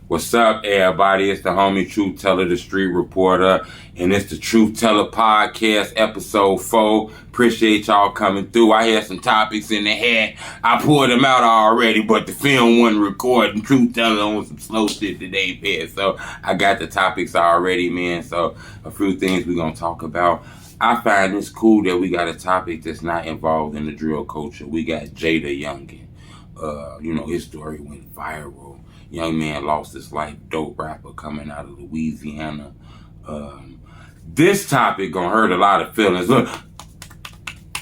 What's up, everybody? It's the homie Truth Teller, the Street Reporter, and it's the Truth Teller Podcast, episode 4. Appreciate y'all coming through. I had some topics in the head. I pulled them out already, but the film wasn't recording. Truth Teller on some slow shit today, man. So I got the topics already, man. So a few things we're going to talk about. I find this cool that we got a topic that's not involved in the drill culture. We got JayDaYoungan. His story went viral. Young man lost his life, dope rapper coming out of Louisiana. This topic gonna hurt a lot of feelings. Look,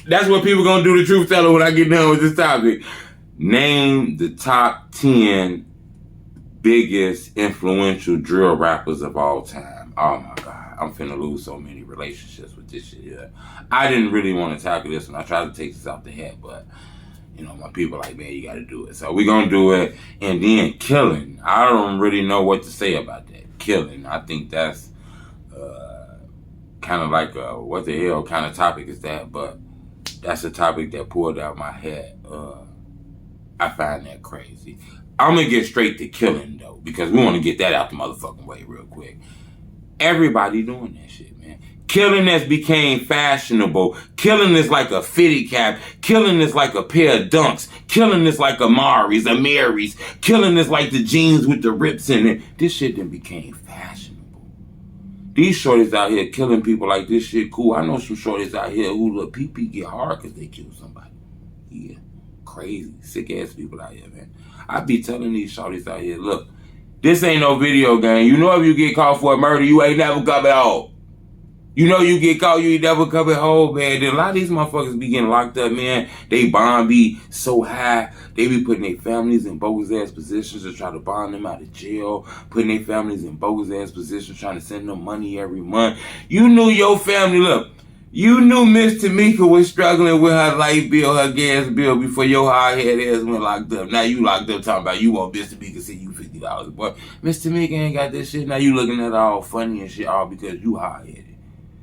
that's what people gonna do to Truth Teller when I get done with this topic. Name the top 10 biggest influential drill rappers of all time. Oh my God, I'm finna lose so many relationships with this shit here. I didn't really want to tackle this one. I tried to take this out the head, but my people like, man, you got to do it. So we're going to do it. And then killing. I don't really know what to say about that. Killing. I think that's kind of like what the hell kind of topic is that? But that's a topic that pulled out my head. I find that crazy. I'm going to get straight to killing, though, because we want to get that out the motherfucking way real quick. Everybody doing that shit, man. Killing has became fashionable. Killing is like a fitty cap. Killing is like a pair of dunks. Killing is like a Mary's. Killing is like the jeans with the rips in it. This shit then became fashionable. These shorties out here killing people like this shit cool. I know some shorties out here who look pee get hard because they kill somebody. Yeah, crazy, sick ass people out here, man. I be telling these shorties out here, look, this ain't no video game. You know if you get caught for a murder, you ain't never coming home. You know you get caught, you ain't never coming home, man. Then a lot of these motherfuckers be getting locked up, man. They bond be so high. They be putting their families in bogus-ass positions to try to bond them out of jail. Putting their families in bogus-ass positions, trying to send them money every month. You knew your family, look. You knew Miss Tamika was struggling with her light bill, her gas bill before your hard-head ass went locked up. Now you locked up talking about you want Miss Tamika to send you $50. But Miss Tamika ain't got this shit. Now you looking at her all funny and shit all because you hard-headed.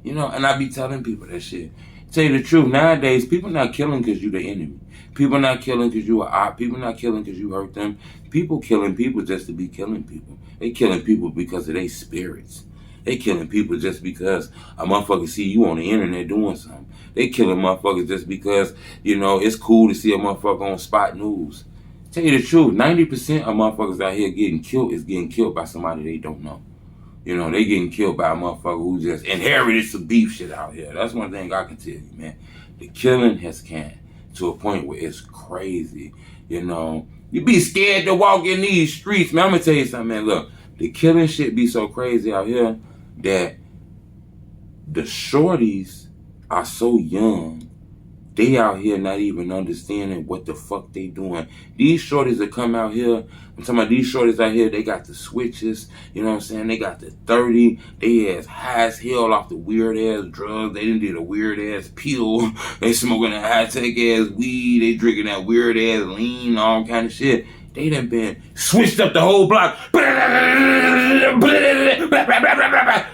And I be telling people that shit. Tell you the truth, nowadays, people not killing because you the enemy. People not killing because you are op. People not killing because you hurt them. People killing people just to be killing people. They killing people because of their spirits. They killing people just because a motherfucker see you on the internet doing something. They killing motherfuckers just because, it's cool to see a motherfucker on Spot News. Tell you the truth, 90% of motherfuckers out here getting killed by somebody they don't know. They getting killed by a motherfucker who just inherited some beef shit out here. That's one thing I can tell you, man. The killing has come to a point where it's crazy. You be scared to walk in these streets, man. I'm gonna tell you something, man. Look, the killing shit be so crazy out here that the shorties are so young. They out here not even understanding what the fuck they doing. These shorties that come out here, I'm talking about these shorties out here, they got the switches, you know what I'm saying? They got the 30, they as high as hell off the weird ass drugs. They done did a weird ass pill. They smoking that high tech ass weed. They drinking that weird ass lean, all kind of shit. They done been switched up the whole block.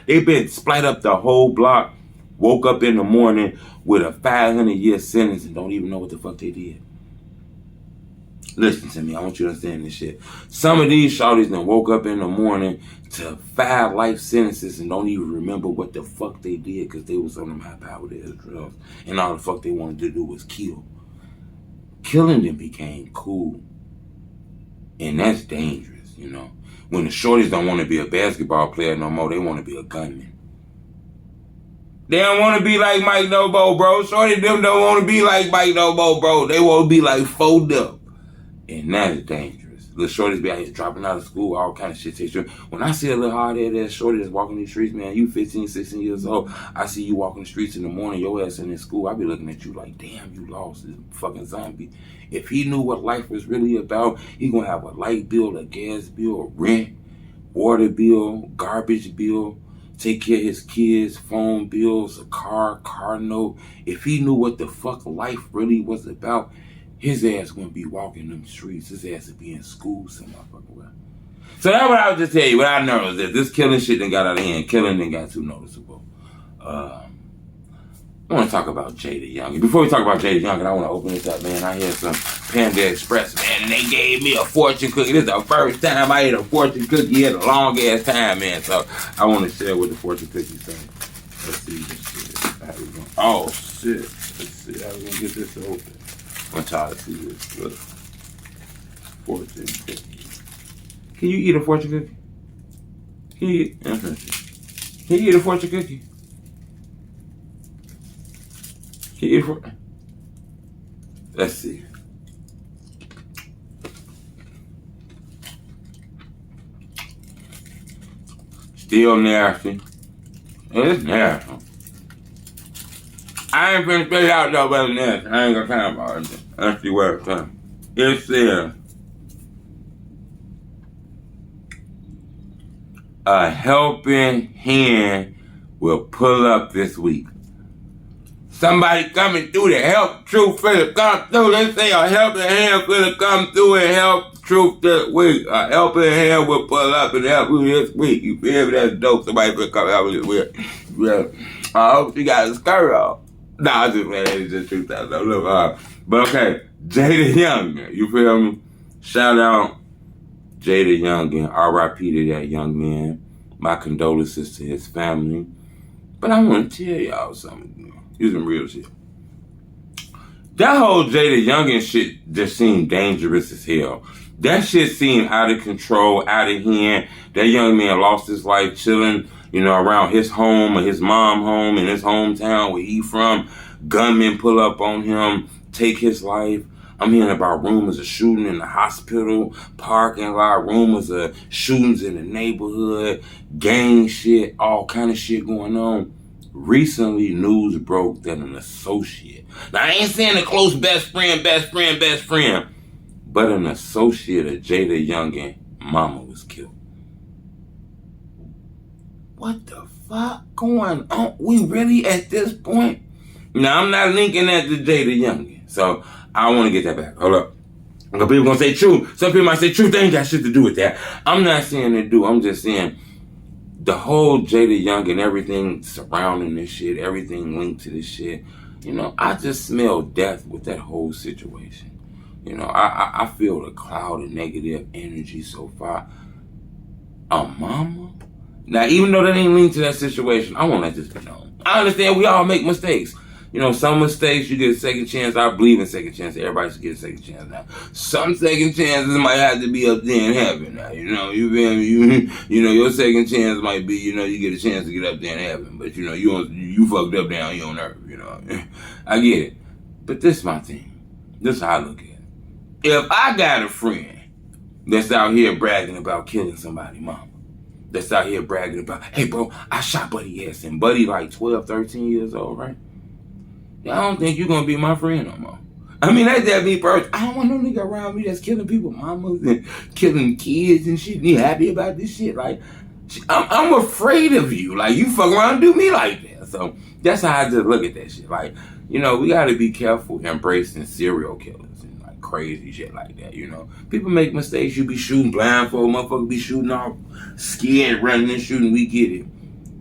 They been split up the whole block. Woke up in the morning with a 500-year sentence and don't even know what the fuck they did. Listen to me, I want you to understand this shit. Some of these shorties done woke up in the morning to 5 life sentences and don't even remember what the fuck they did because they was on them high-powered ass drugs. And all the fuck they wanted to do was kill. Killing them became cool. And that's dangerous, When the shorties don't want to be a basketball player no more, they want to be a gunman. They don't want to be like Mike Nobo, bro. Shorty them don't want to be like Mike Nobo, bro. They want to be like fold up. And that is dangerous. Little shorties be out here dropping out of school, all kind of shit. When I see a little hard-headed ass shorty that's walking these streets, man, you 15, 16 years old, I see you walking the streets in the morning, your ass in school, I be looking at you like, damn, you lost this fucking zombie. If he knew what life was really about, he gonna have a light bill, a gas bill, a rent, water bill, garbage bill, take care of his kids, phone bills, a car note. If he knew what the fuck life really was about, his ass wouldn't be walking them streets. His ass would be in school some motherfucking way. So that's what I would just tell you. What I know is that this killing shit done got out of hand. Killing done got too noticeable. I want to talk about JayDaYoungan. Before we talk about JayDaYoungan, I want to open this up, man. I had some Panda Express, man, and they gave me a fortune cookie. This is the first time I ate a fortune cookie in a long ass time, man. So I want to share what the fortune cookie say. Let's see this shit. How we going? Oh shit. Let's see how we gonna get this open. I'm gonna try to see this. Look. Fortune cookie. Can you eat a fortune cookie? Can you eat a fortune cookie? Can you eat a fortune? Let's see. Still nasty. It's nasty. I ain't finna spit it out though, but it's nasty. I ain't got time about it. That's the word time. It says a helping hand will pull up this week. Somebody coming through to help Truth finna come through. Let's say a helping hand finna come through and help Truth this week. A helping hand will pull up and help you this week. You feel me? That's dope. Somebody finna come help you this week. Yeah. I hope she got a skirt on. Nah, I just, man, it's just truth. Look, but okay, JayDaYoungan. You feel me? Shout out JayDaYoungan. R.I.P. to that young man. My condolences to his family. But I want to tell y'all something. Here's some real shit. That whole JayDaYoungan shit just seemed dangerous as hell. That shit seemed out of control, out of hand. That young man lost his life chilling, you know, around his home or his mom's home in his hometown where he from. Gunmen pull up on him, take his life. I'm hearing about rumors of shooting in the hospital, parking lot, rumors of shootings in the neighborhood, gang shit, all kind of shit going on. Recently, news broke that an associate, now I ain't saying a close best friend, but an associate of JayDaYoungan mama was killed. What the fuck going on? We really at this point? Now, I'm not linking that to JayDaYoungan, so I want to get that back. Hold up. Because people going to say true. Some people might say truth ain't got shit to do with that. I'm not saying they do. I'm just saying the whole JayDaYoungan, everything surrounding this shit, everything linked to this shit, you know, I just smell death with that whole situation. You know, I feel the cloud of negative energy so far. A mama? Now, even though that ain't linked to that situation, I won't let this be known. I understand we all make mistakes. You know, some mistakes you get a second chance. I believe in second chance. Everybody should get a second chance now. Some second chances might have to be up there in heaven now. You know, you feel me? You know, your second chance might be, you know, you get a chance to get up there in heaven. But, you know, you fucked up down here on earth, you know. I get it. But this is my thing. This is how I look at it. If I got a friend that's out here bragging about killing somebody's mama, that's out here bragging about, hey, bro, I shot Buddy ass. And Buddy like 12, 13 years old, right? I don't think you're going to be my friend no more. I mean, that's that me first. I don't want no nigga around me that's killing people, mamas, and killing kids and shit. You happy about this shit? Like, I'm afraid of you. Like, you fuck around and do me like that. So that's how I just look at that shit. Like, you know, we got to be careful embracing serial killers and like crazy shit like that, you know. People make mistakes. You be shooting blindfold. Motherfuckers be shooting off, scared, running and shooting. We get it.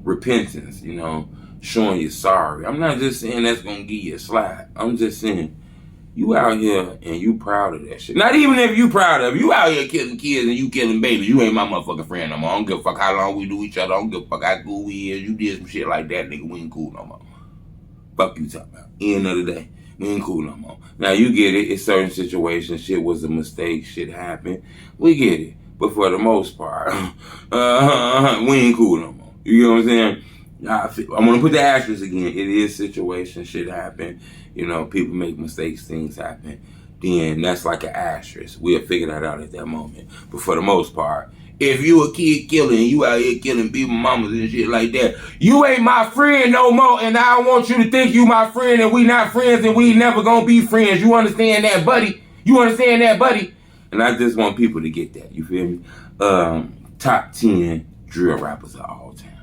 Repentance, you know. Showing you sorry. I'm not just saying that's gonna give you a slide. I'm just saying you out here and you proud of that shit. Not even if you proud of it. You out here killing kids and you killing babies. You ain't my motherfucking friend no more. I don't give a fuck how long we do each other. I don't give a fuck how cool we is. You did some shit like that, nigga. We ain't cool no more. Fuck you talking about. End of the day. We ain't cool no more. Now you get it. It's certain situations. Shit was a mistake. Shit happened. We get it. But for the most part, we ain't cool no more. You know what I'm saying? I'm going to put the asterisk again. It is situation. Shit happen. You know, people make mistakes. Things happen. Then that's like an asterisk. We'll figure that out at that moment. But for the most part, if you a kid killing and you out here killing people, mamas and shit like that, you ain't my friend no more. And I don't want you to think you my friend and we not friends and we never going to be friends. You understand that, buddy? You understand that, buddy? And I just want people to get that. You feel me? Top 10 drill rappers of all time.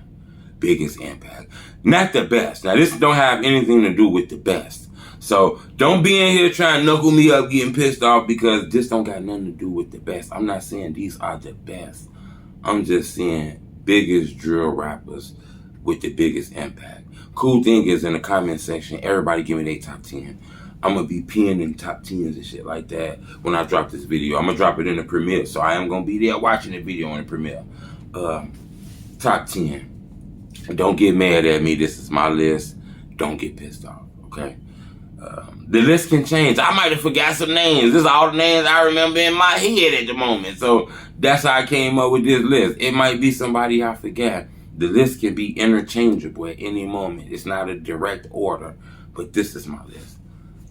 Biggest impact. Not the best. Now, this don't have anything to do with the best. So, don't be in here trying to knuckle me up getting pissed off because this don't got nothing to do with the best. I'm not saying these are the best. I'm just saying biggest drill rappers with the biggest impact. Cool thing is, in the comment section, everybody give me their top 10. I'm going to be pinning top 10s and shit like that when I drop this video. I'm going to drop it in the premiere, so I am going to be there watching the video in the premiere. Top 10. Don't get mad at me. This is my list. Don't get pissed off, okay? The list can change. I might have forgot some names. This is all the names I remember in my head at the moment. So that's how I came up with this list. It might be somebody I forgot. The list can be interchangeable at any moment. It's not a direct order, but this is my list.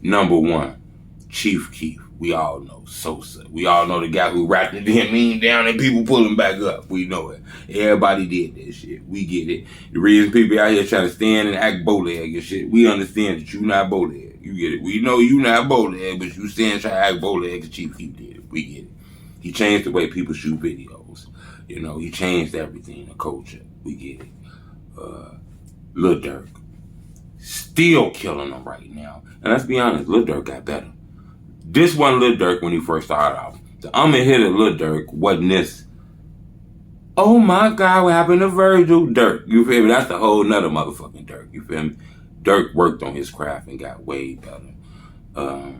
Number 1, Chief Keef. We all know Sosa. We all know the guy who rapped it then lean down and people pull him back up. We know it. Everybody did that shit. We get it. The reason people out here trying to stand and act bowleg and shit, we understand that you not bowleg. You get it. We know you not bowleg, but you stand trying to act bowleg because Chief Keef did it. We get it. He changed the way people shoot videos. You know, he changed everything, the culture. We get it. Lil Durk. Still killing them right now. And let's be honest, Lil Durk got better. This wasn't Lil Durk when he first started out. The I'ma hit of Lil Durk wasn't this. Oh my God, what happened to Virgil? Durk, you feel me? That's a whole nother motherfucking Durk, you feel me? Durk worked on his craft and got way better.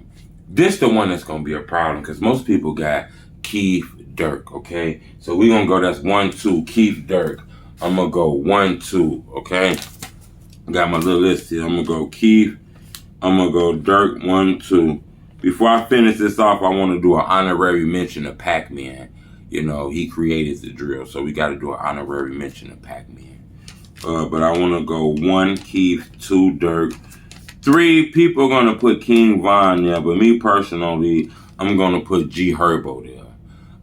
This the one that's gonna be a problem because most people got Keith, Durk, okay? So we gonna go, that's 1, 2, Keith, Durk. I'm gonna go 1, 2, okay? Got my little list here. I'm gonna go Keith. I'm gonna go Durk, 1, 2. Before I finish this off, I want to do an honorary mention of Pac-Man. You know, he created the drill, so we got to do an honorary mention of Pac-Man. But I want to go 1, Keith, 2, Durk. 3, people are going to put King Von there, but me personally, I'm going to put G Herbo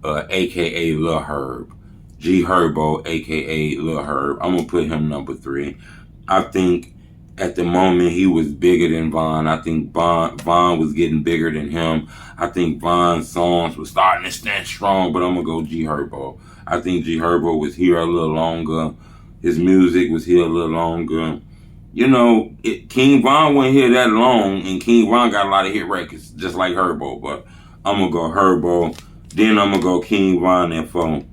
there, a.k.a. Lil Herb. G Herbo, a.k.a. Lil Herb. I'm going to put him number 3. I think at the moment, he was bigger than Von. I think Von was getting bigger than him. I think Von's songs were starting to stand strong, but I'm going to go G Herbo. I think G Herbo was here a little longer. His music was here a little longer. You know, King Von wasn't here that long, and King Von got a lot of hit records, just like Herbo, but I'm going to go Herbo. Then I'm going to go King Von at 4.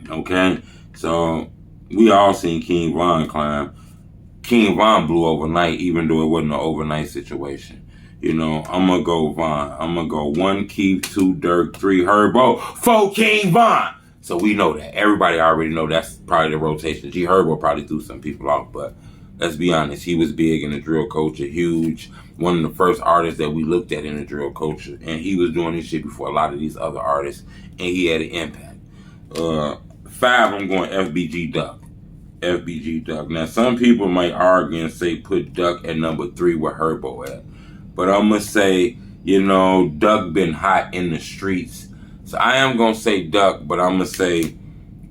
Okay? So, we all seen King Von climb. King Von blew overnight, even though it wasn't an overnight situation. You know, I'm going to go Von. I'm going to go 1 Keith, 2 Durk, 3 Herbo, 4 King Von. So we know that. Everybody already know that's probably the rotation. G Herbo probably threw some people off, but let's be honest. He was big in the drill culture, huge. One of the first artists that we looked at in the drill culture. And he was doing this shit before a lot of these other artists. And he had an impact. 5, I'm going FBG Duck. FBG Duck. Now, some people might argue and say put Duck at number 3 where Herbo at. But I'm going to say, you know, Duck been hot in the streets. So I am going to say Duck, but I'm going to say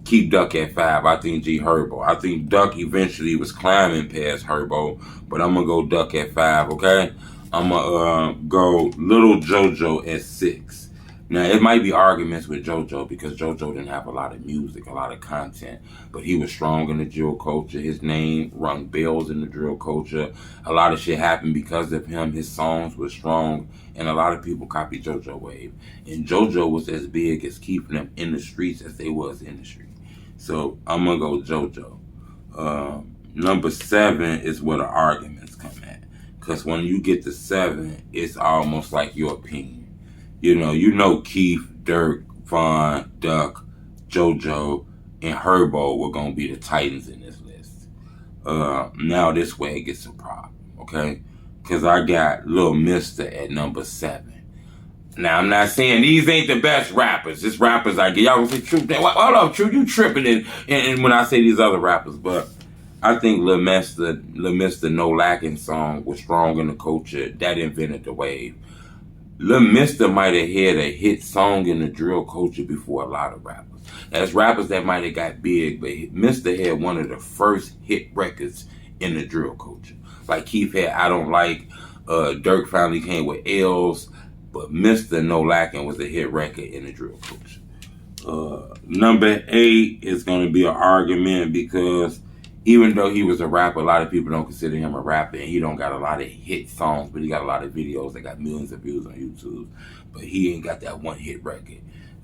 keep Duck at 5. I think G Herbo. I think Duck eventually was climbing past Herbo, but I'm going to go Duck at 5, okay? I'm going to go Little JoJo at 6. Now, it might be arguments with JoJo because JoJo didn't have a lot of music, a lot of content, but he was strong in the drill culture. His name rung bells in the drill culture. A lot of shit happened because of him. His songs were strong, and a lot of people copied JoJo wave. And JoJo was as big as keeping them in the streets as they was in the street. So I'm going to go JoJo. Number 7 is where the arguments come at. Because when you get to 7, it's almost like your opinion. You know Keith, Durk, Von, Duck, JoJo, and Herbo were going to be the titans in this list. Now this way it gets a problem, okay? Because I got Lil Mister at number 7. Now, I'm not saying these ain't the best rappers. It's rappers I get. Y'all gonna say, True, hold up, True, you tripping and when I say these other rappers, but I think Lil Mister No Lacking song was strong in the culture. That invented the wave. Lil Mister might have had a hit song in the drill culture before a lot of rappers. There's rappers that might have got big, but Mister had one of the first hit records in the drill culture. Like Keith had I Don't Like, Durk finally came with L's, but Mister No Lacking was a hit record in the drill culture. Number 8 is going to be an argument because even though he was a rapper, a lot of people don't consider him a rapper, and he don't got a lot of hit songs, but he got a lot of videos that got millions of views on YouTube. But he ain't got that one hit record.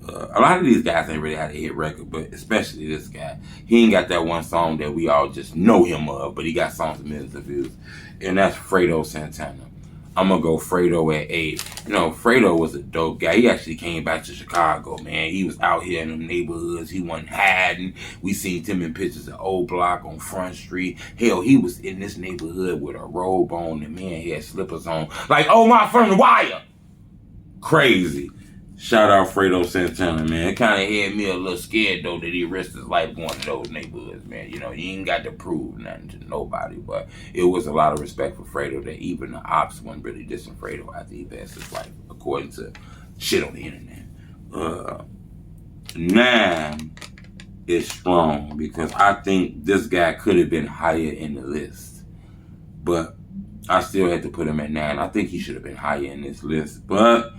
A lot of these guys ain't really had a hit record, but especially this guy. He ain't got that one song that we all just know him of, but he got songs with millions of views. And that's Fredo Santana. I'm going to go Fredo at 8. You know, Fredo was a dope guy. He actually came back to Chicago, man. He was out here in the neighborhoods. He wasn't hiding. We seen him in pictures of Old Block on Front Street. Hell, he was in this neighborhood with a robe on and, man, he had slippers on. Like, oh, my from the wire. Crazy. Shout out Fredo Santana, man. It kind of had me a little scared, though, that he risked his life going to those neighborhoods, man. You know, he ain't got to prove nothing to nobody, but it was a lot of respect for Fredo that even the ops wasn't really dissing Fredo after he passed his life, according to shit on the internet. 9 is strong because I think this guy could have been higher in the list, but I still had to put him at 9. I think he should have been higher in this list, but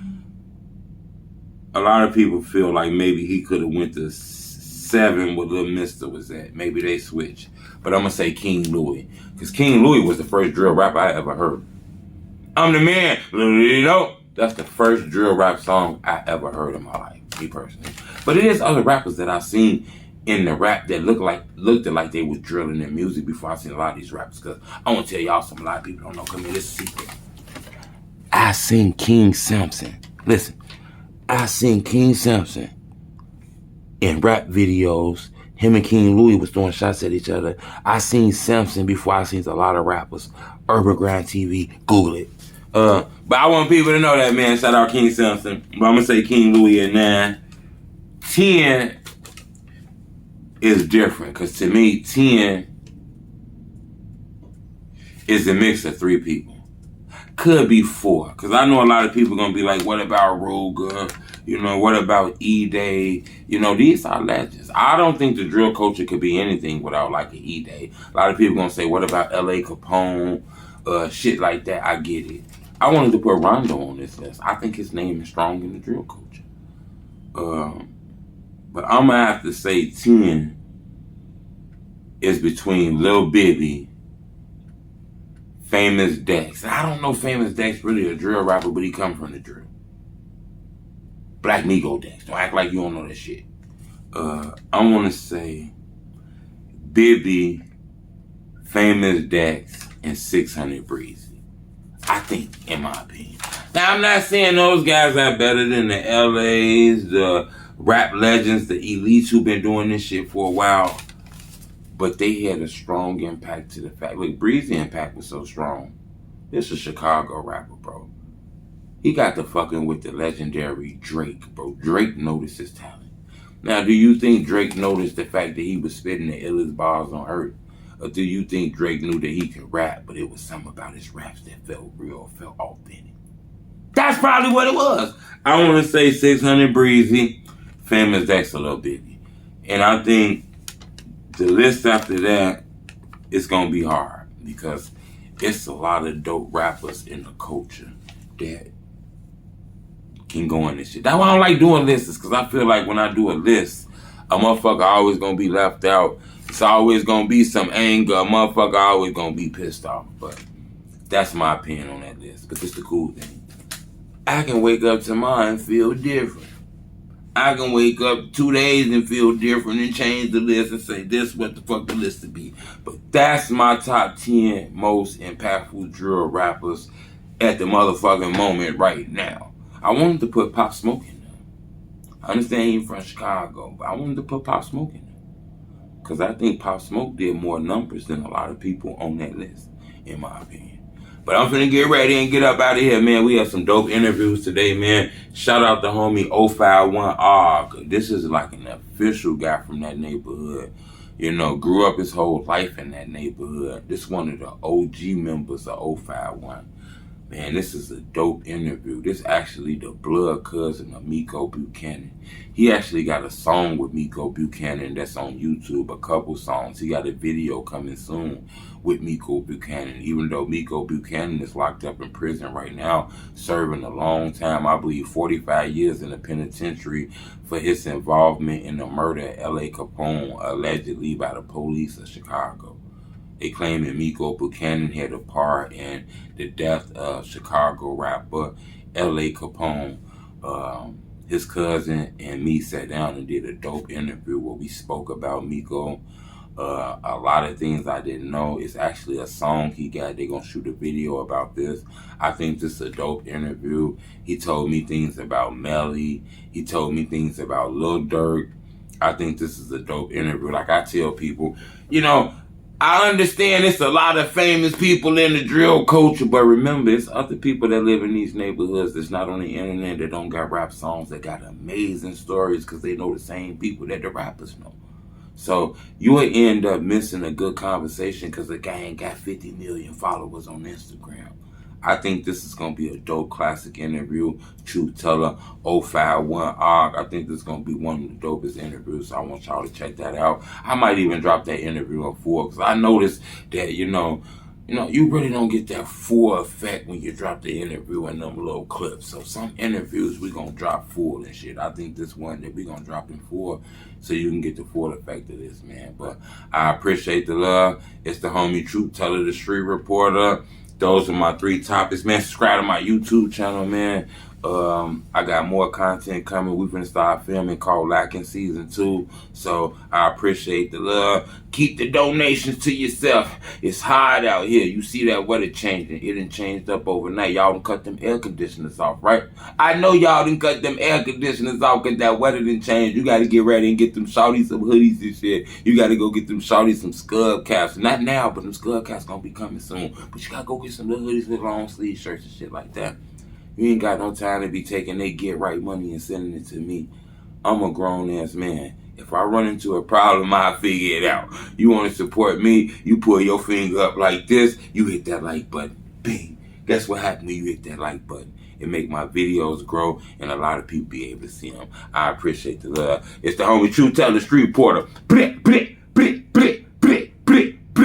a lot of people feel like maybe he could have went to 7 where Lil Mister was at. Maybe they switched. But I'm going to say King Louis. Because King Louis was the first drill rapper I ever heard. I'm the man. You know, that's the first drill rap song I ever heard in my life. Me personally. But it is other rappers that I've seen in the rap that looked like they was drilling their music before I seen a lot of these rappers. Because I want to tell y'all something a lot of people don't know. Come here, this is a secret. I seen King Samson. Listen. I seen King Samson in rap videos. Him and King Louis was throwing shots at each other. I seen Samson before I seen a lot of rappers. Urban Grind TV, Google it. But I want people to know that, man. Shout out King Samson. But I'm going to say King Louis at 9. 10 is different. Because to me, 10 is a mix of 3 people. Could be 4, because I know a lot of people going to be like, what about Ruger? You know, what about E-Day? You know, these are legends. I don't think the drill culture could be anything without like an E-Day. A lot of people going to say, what about L.A. Capone? Shit like that. I get it. I wanted to put Rondo on this list. I think his name is strong in the drill culture. But I'm going to have to say 10 is between Lil Bibby, Famous Dex. I don't know Famous Dex really a drill rapper, but he come from the drill. Black Migo Dex. Don't act like you don't know that shit. I want to say Bibby, Famous Dex, and 600 Breezy. I think, in my opinion. Now, I'm not saying those guys are better than the LAs, the rap legends, the elites who've been doing this shit for a while. But they had a strong impact to the fact. Look, Breezy impact was so strong. This is a Chicago rapper, bro. He got to fucking with the legendary Drake, bro. Drake noticed his talent. Now, do you think Drake noticed the fact that he was spitting the illest bars on earth? Or do you think Drake knew that he could rap, but it was something about his raps that felt real, felt authentic? That's probably what it was. I want to say 600 Breezy, Famous Dex a little Bibby. And I think the list after that is going to be hard because it's a lot of dope rappers in the culture that can go in this shit. That's why I don't like doing lists, because I feel like when I do a list, a motherfucker always going to be left out. It's always going to be some anger. A motherfucker always going to be pissed off. But that's my opinion on that list. But it's the cool thing. I can wake up tomorrow and feel different. I can wake up 2 days and feel different and change the list and say, this is what the fuck the list to be. But that's my top 10 most impactful drill rappers at the motherfucking moment right now. I wanted to put Pop Smoke in there. I understand he's from Chicago, but I wanted to put Pop Smoke in there. Because I think Pop Smoke did more numbers than a lot of people on that list, in my opinion. But I'm finna get ready and get up out of here, man. We have some dope interviews today, man. Shout out to homie 051 Og. This is like an official guy from that neighborhood. You know, grew up his whole life in that neighborhood. This is one of the OG members of 051. Man, this is a dope interview. This is actually the blood cousin of Miko Buchanan. He actually got a song with Miko Buchanan that's on YouTube, a couple songs. He got a video coming soon with Miko Buchanan, even though Miko Buchanan is locked up in prison right now, serving a long time, I believe 45 years in the penitentiary for his involvement in the murder of L.A. Capone, allegedly by the police of Chicago. They claim that Miko Buchanan had a part in the death of Chicago rapper L.A. Capone. his cousin and me sat down and did a dope interview where we spoke about Miko. A lot of things I didn't know. It's actually a song he got. They're going to shoot a video about this. I think this is a dope interview. He told me things about Melly. He told me things about Lil Durk. I think this is a dope interview. Like I tell people, you know, I understand it's a lot of famous people in the drill culture, but remember, it's other people that live in these neighborhoods that's not on the internet that don't got rap songs that got amazing stories because they know the same people that the rappers know. So you will end up missing a good conversation because the guy ain't got 50 million followers on Instagram. I think this is going to be a dope classic interview. Truth Teller 051 ARG. I think this is going to be one of the dopest interviews. So I want y'all to check that out. I might even drop that interview on 4 because I noticed that, you really don't get that full effect when you drop the interview in them little clips. So some interviews we going to drop full and shit. I think this one that we going to drop in 4 so you can get the full effect of this, man. But I appreciate the love. It's the homie Truth Teller, the street reporter. Those are my 3 topics, man. Subscribe to my YouTube channel, man. I got more content coming. We're gonna start filming called Lacking Season 2. So I appreciate the love. Keep the donations to yourself. It's hot out here. You see that weather changing. It done changed up overnight. Y'all done cut them air conditioners off, right? I know y'all done cut them air conditioners off because that weather done changed. You got to get ready and get them shorties some hoodies and shit. You got to go get them shorties some scrub caps. Not now, but them scrub caps gonna be coming soon. But you got to go get some little hoodies with long sleeve shirts and shit like that. You ain't got no time to be taking they get right money and sending it to me. I'm a grown ass man. If I run into a problem, I'll figure it out. You want to support me, you pull your finger up like this, you hit that like button. Bing. Guess what happened when you hit that like button? It make my videos grow and a lot of people be able to see them. I appreciate the love. It's the homie Truth Teller, street reporter.